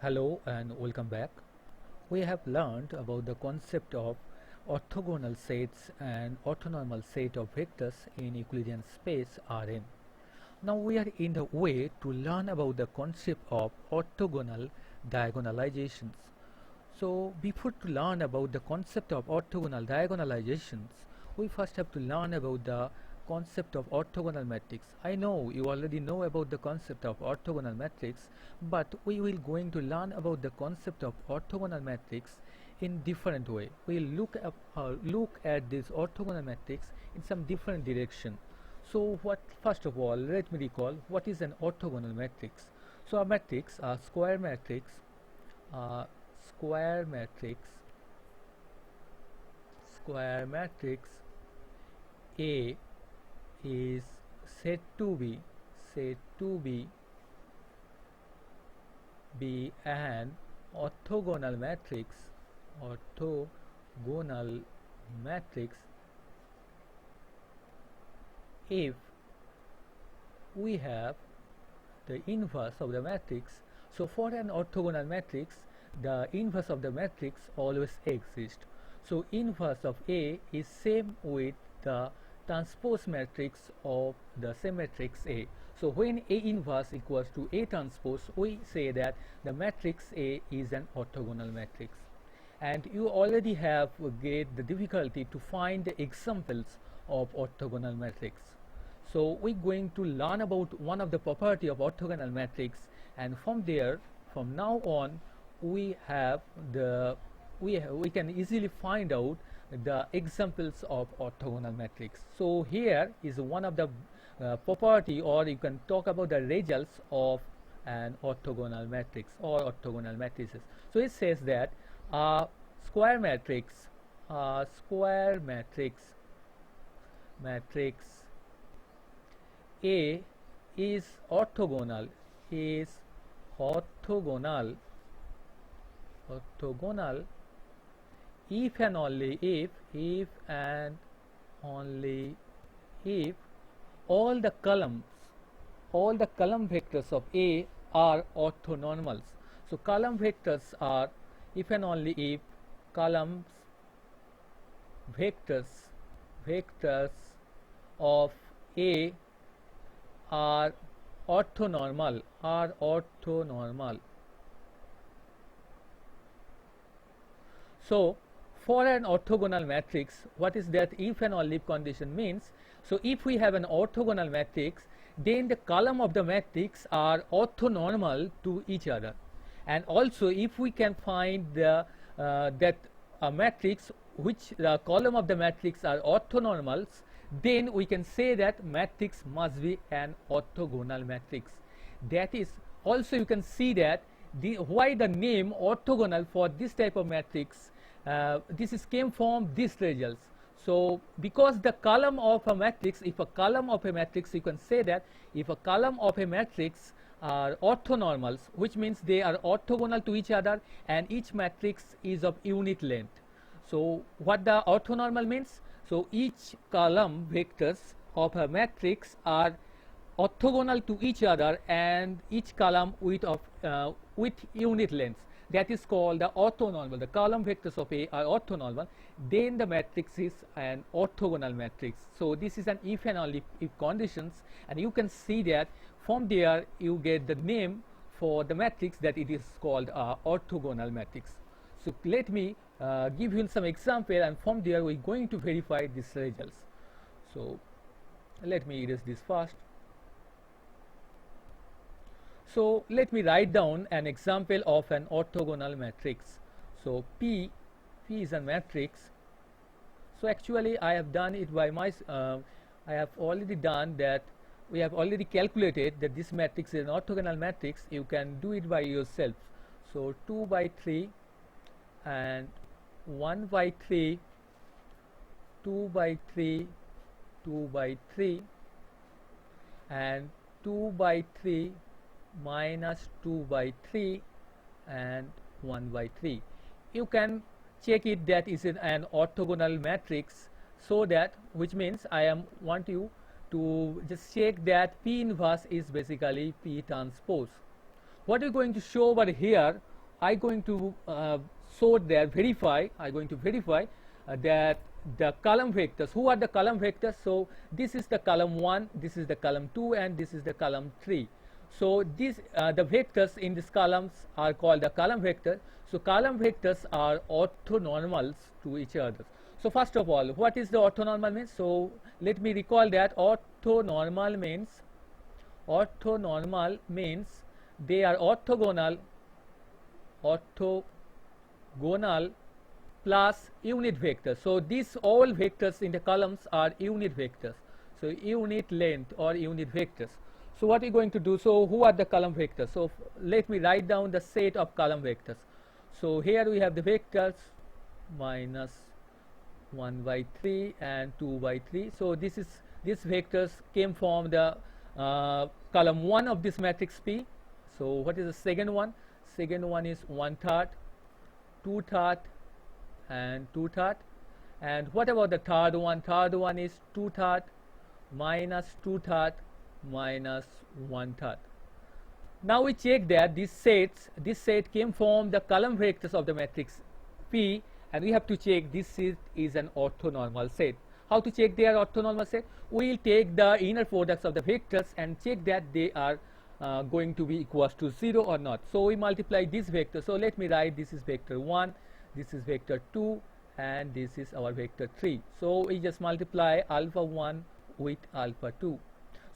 Hello and welcome back. We have learned about the concept of orthogonal sets and orthonormal set of vectors in Euclidean space Rn. Now we are in the way to learn about the concept of orthogonal diagonalizations. So before to learn about the concept of orthogonal diagonalizations, we first have to learn about the concept of orthogonal matrix. I know you already know about the concept of orthogonal matrix, but we will going to learn about the concept of orthogonal matrix in different way. We will look at this orthogonal matrix in some different direction. So what first of all, let me recall what is an orthogonal matrix. So a matrix, a square matrix, uh, square matrix square matrix A is said to be an orthogonal matrix if we have the inverse of the matrix. So for an orthogonal matrix, the inverse of the matrix always exists. So inverse of A is same with the transpose matrix of the same matrix A. So when A inverse equals to A transpose, we say that the matrix A is an orthogonal matrix. And you already have get the difficulty to find the examples of orthogonal matrix. So we're going to learn about one of the property of orthogonal matrix, and from now on, we can easily find out the examples of orthogonal matrix. So here is one of the property, or you can talk about the results of an orthogonal matrix or orthogonal matrices. So it says that square matrix A is orthogonal if and only if all the column vectors of A are orthonormals. So column vectors are if and only if columns vectors of A are orthonormal. So for an orthogonal matrix, what is that if and only if condition means? So if we have an orthogonal matrix, then the column of the matrix are orthonormal to each other. And also if we can find the that a matrix which the column of the matrix are orthonormals, then we can say that matrix must be an orthogonal matrix. That is, also you can see that why the name orthogonal for this type of matrix, this came from these results. So because the column of a matrix, if a column of a matrix, you can say that if a column of a matrix are orthonormals, which means they are orthogonal to each other and each matrix is of unit length. So what the orthonormal means? So each column vectors of a matrix are orthogonal to each other and each column with unit lengths. That is called the orthonormal. The column vectors of A are orthonormal, then the matrix is an orthogonal matrix. So this is an if and only if conditions, and you can see that from there you get the name for the matrix, that it is called orthogonal matrix. So let me give you some example, and from there we're going to verify these results. So let me erase this first. So let me write down an example of an orthogonal matrix. So P is a matrix. So actually I have done it by my I have already done that. We have already calculated that this matrix is an orthogonal matrix. You can do it by yourself. So 2 by 3 and 1 by 3, 2 by 3, 2 by 3, and 2 by 3 minus 2 by 3 and 1 by 3. You can check it that is an orthogonal matrix, so that, which means I want you to just check that P inverse is basically P transpose. What we're going to show over here, I going to sort there, verify, I going to verify that the column vectors, who are the column vectors? So this is the column 1, this is the column 2, and this is the column 3. So these the vectors in these columns are called the column vector. So column vectors are orthonormals to each other. So first of all, what is the orthonormal means? So let me recall that orthonormal means they are orthogonal plus unit vectors. So these all vectors in the columns are unit vectors. So unit length or unit vectors. So what are we going to do? So who are the column vectors? So let me write down the set of column vectors. So here we have the vectors minus 1 by 3 and 2 by 3. So these vectors came from the column 1 of this matrix P. So what is the second one? Second one is 1/3, 2/3, and 2/3. And what about the third one? Third one is 2/3 minus 2/3 minus 1/3. Now we check that this set came from the column vectors of the matrix P, and we have to check this set is an orthonormal set. How to check their orthonormal set? We will take the inner products of the vectors and check that they are going to be equals to 0 or not. So we multiply this vector. So let me write, this is vector 1, this is vector 2, and this is our vector 3. So we just multiply alpha 1 with alpha 2.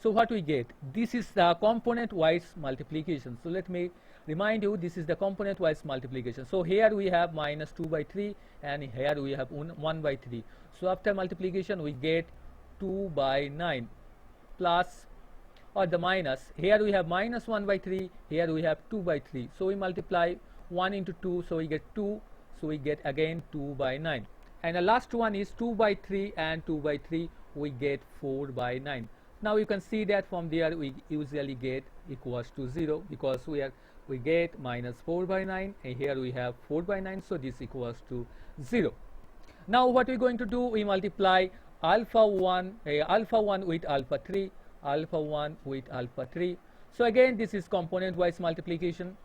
So what we get? This is the component wise multiplication. So let me remind you, this is the component wise multiplication. So here we have minus 2 by 3, and here we have 1 by 3. So after multiplication we get 2 by 9 plus, or the minus, here we have minus 1 by 3, here we have 2 by 3. So we multiply 1 into 2, so we get 2, so we get again 2 by 9. And the last one is 2 by 3 and 2 by 3, we get 4 by 9. Now you can see that from there we usually get equals to 0, because we get minus 4 by 9, and here we have 4 by 9, so this equals to 0. Now what we're going to do, we multiply alpha 1 with alpha 3, alpha 1 with alpha 3. So again this is component wise multiplication.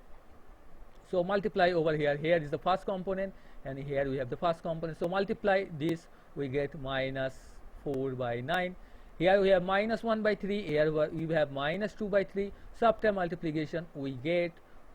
So multiply over here, here is the first component, and here we have the first component. So multiply this, we get minus 4 by 9. Here we have minus 1 by 3, here we have minus 2 by 3. So after multiplication we get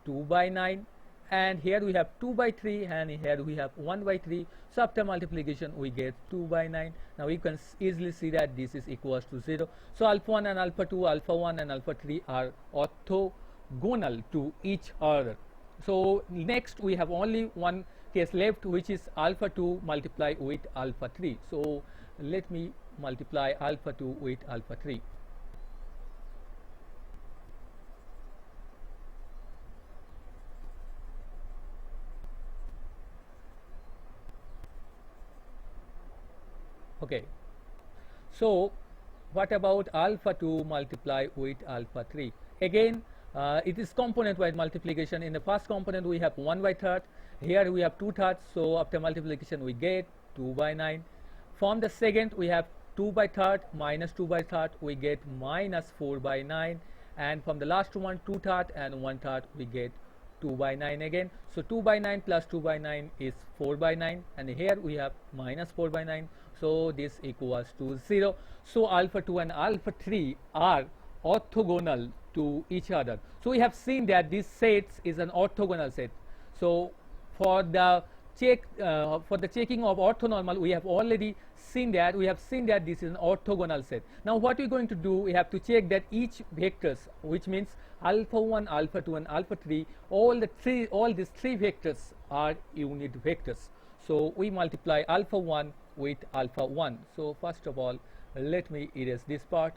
2 by 9, and here we have 2 by 3, and here we have 1 by 3. So after multiplication we get 2 by 9. Now we can easily see that this is equals to 0. So alpha 1 and alpha 2, alpha 1 and alpha 3 are orthogonal to each other. So next we have only one case left, which is alpha 2 multiply with alpha 3. So let me multiply alpha 2 with alpha 3. Okay, so what about alpha 2 multiply with alpha 3? Again it is component wise multiplication. In the first component we have 1 by 3rd, here we have 2/3, so after multiplication we get 2 by 9. From the second we have 2 by 3rd minus 2 by 3rd, we get minus 4 by 9, and from the last one 2/3 and 1/3 we get 2 by 9 again. So 2 by 9 plus 2 by 9 is 4 by 9, and here we have minus 4 by 9, so this equals to 0. So alpha 2 and alpha 3 are orthogonal to each other. So we have seen that this set is an orthogonal set. So for the checking of orthonormal, we have already seen that this is an orthogonal set. Now what we're going to do, we have to check that each vectors, which means alpha 1, alpha 2 and alpha 3, all these three vectors are unit vectors. So we multiply alpha 1 with alpha 1. So first of all, let me erase this part.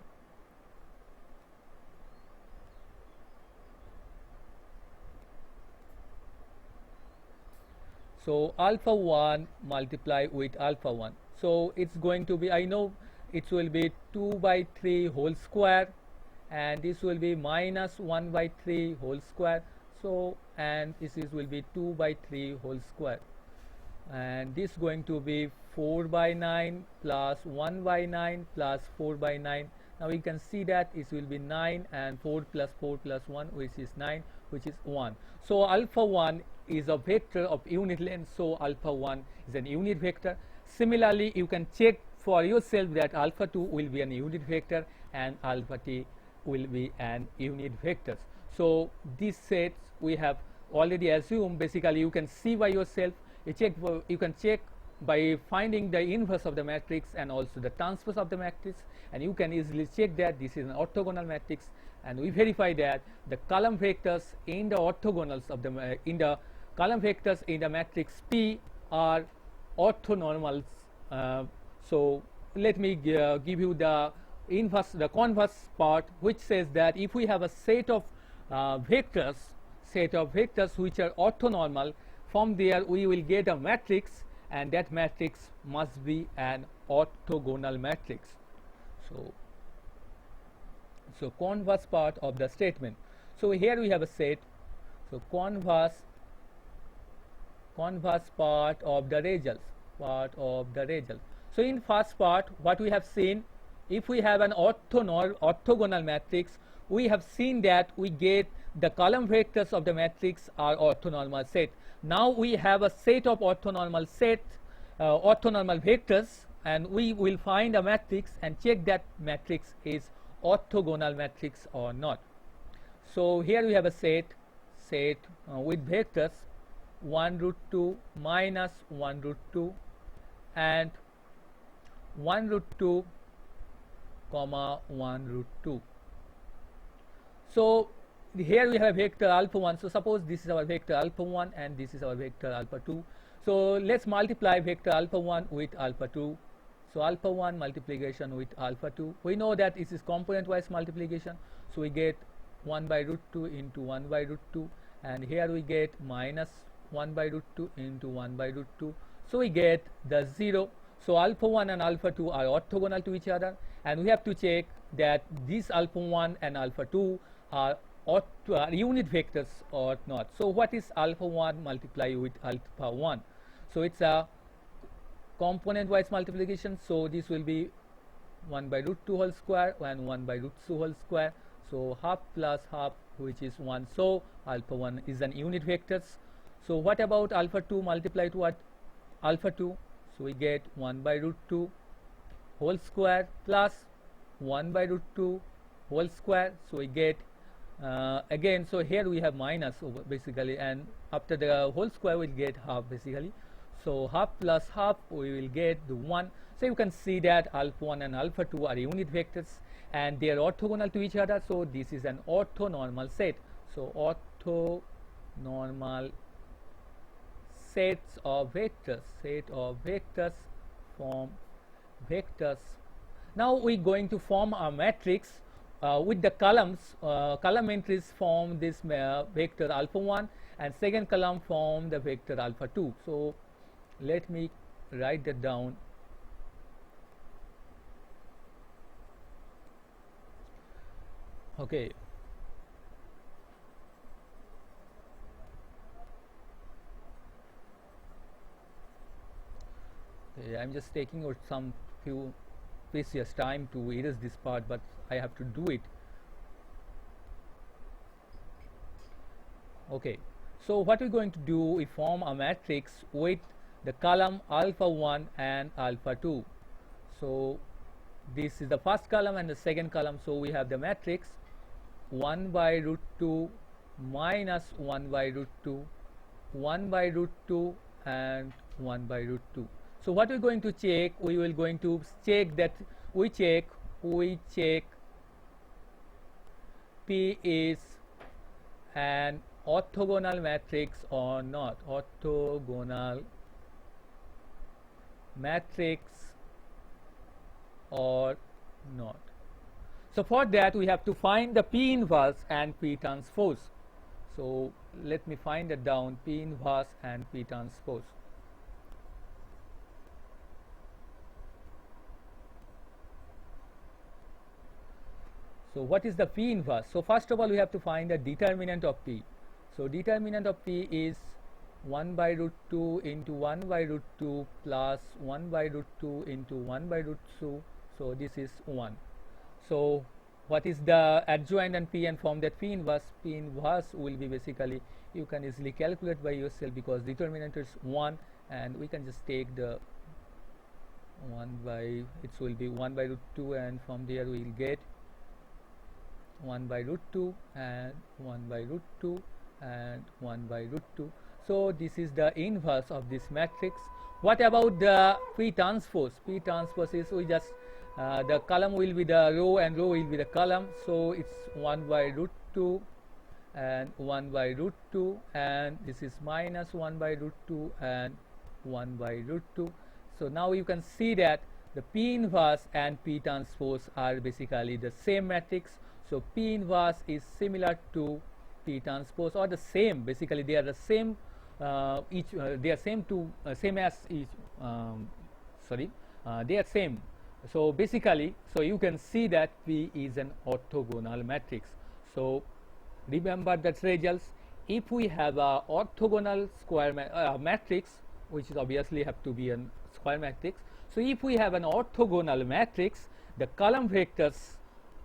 So alpha 1 multiply with alpha 1. So it's going to be, I know it will be 2 by 3 whole square, and this will be minus 1 by 3 whole square. So and this will be 2 by 3 whole square, and this going to be 4 by 9 plus 1 by 9 plus 4 by 9. Now we can see that it will be 9, and 4 plus 1, which is 9, which is 1. So alpha 1 is a vector of unit length, so alpha 1 is an unit vector. Similarly, you can check for yourself that alpha 2 will be an unit vector and alpha t will be an unit vector. So these sets we have already assumed. Basically, you can see by yourself. You can check by finding the inverse of the matrix and also the transpose of the matrix, and you can easily check that this is an orthogonal matrix, and we verify that the column vectors in the orthogonals of the column vectors in the matrix P are orthonormals. So let me give you the converse part, which says that if we have a set of vectors which are orthonormal, from there we will get a matrix, and that matrix must be an orthogonal matrix. So converse part of the statement. So here we have a set. So converse part of the result. So in first part, what we have seen, if we have an orthogonal matrix, we have seen that we get the column vectors of the matrix are orthonormal set. Now we have a set of orthonormal vectors, and we will find a matrix and check that matrix is orthogonal matrix or not. So here we have a set with vectors 1 root 2 minus 1 root 2 and 1 root 2 comma 1 root 2. So here we have vector alpha 1. So suppose this is our vector alpha 1 and this is our vector alpha 2. So let's multiply vector alpha 1 with alpha 2. So alpha 1 multiplication with alpha 2. We know that this is component wise multiplication. So we get 1 by root 2 into 1 by root 2, and here we get minus 1 by root 2 into 1 by root 2. So we get the 0. So alpha 1 and alpha 2 are orthogonal to each other, and we have to check that these alpha 1 and alpha 2 are unit vectors or not. So what is alpha 1 multiplied with alpha 1? So it's a component wise multiplication. So this will be 1 by root 2 whole square and 1 by root 2 whole square. So half plus half, which is 1. So alpha 1 is an unit vectors. So what about alpha 2 multiplied to alpha 2? So we get 1 by root 2 whole square plus 1 by root 2 whole square. So we get again, so here we have minus over basically, and after the whole square we'll get half basically. So half plus half, we will get the 1. So you can see that alpha 1 and alpha 2 are unit vectors and they are orthogonal to each other. So this is an orthonormal set. So orthonormal sets of vectors form vectors. Now we're going to form a matrix with the columns. Column entries form this vector alpha 1, and second column form the vector alpha 2. So let me write that down. Okay. I'm just taking out some few precious time to erase this part, but I have to do it. Okay, so what we're going to do, we form a matrix with the column alpha 1 and alpha 2. So this is the first column and the second column. So we have the matrix 1 by root 2 minus 1 by root 2, 1 by root 2 and 1 by root 2. So what we're going to check, we will going to check that we check P is an orthogonal matrix or not, orthogonal matrix or not. So for that we have to find the P inverse and P transpose. So let me find that down, P inverse and P transpose. So what is the P inverse? So first of all we have to find the determinant of P. So determinant of P is 1 by root 2 into 1 by root 2 plus 1 by root 2 into 1 by root 2. So this is 1. So what is the adjoint and P and form that P inverse will be basically, you can easily calculate by yourself because determinant is 1, and we can just take the 1 by, it will be 1 by root 2, and from there we will get 1 by root 2 and 1 by root 2 and 1 by root 2. So this is the inverse of this matrix. What about the P transpose? P transpose is, we just the column will be the row and row will be the column, so it's 1 by root 2 and 1 by root 2, and this is minus 1 by root 2 and 1 by root 2. So now you can see that the P inverse and P transpose are basically the same matrix. So P inverse is similar to P transpose, or the same, basically they are the same, they are same as each, they are same. So basically, so you can see that P is an orthogonal matrix. So remember that results, if we have a orthogonal square matrix, which is obviously have to be a square matrix. So if we have an orthogonal matrix, the column vectors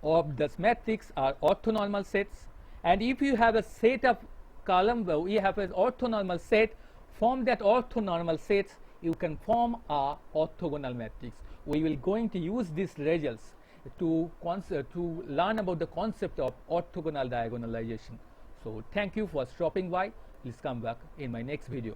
of this matrix are orthonormal sets, and if you have a set of column, we have an orthonormal set, from that orthonormal sets you can form a orthogonal matrix. We will going to use these results to learn about the concept of orthogonal diagonalization. So thank you for stopping by. Please come back in my next video.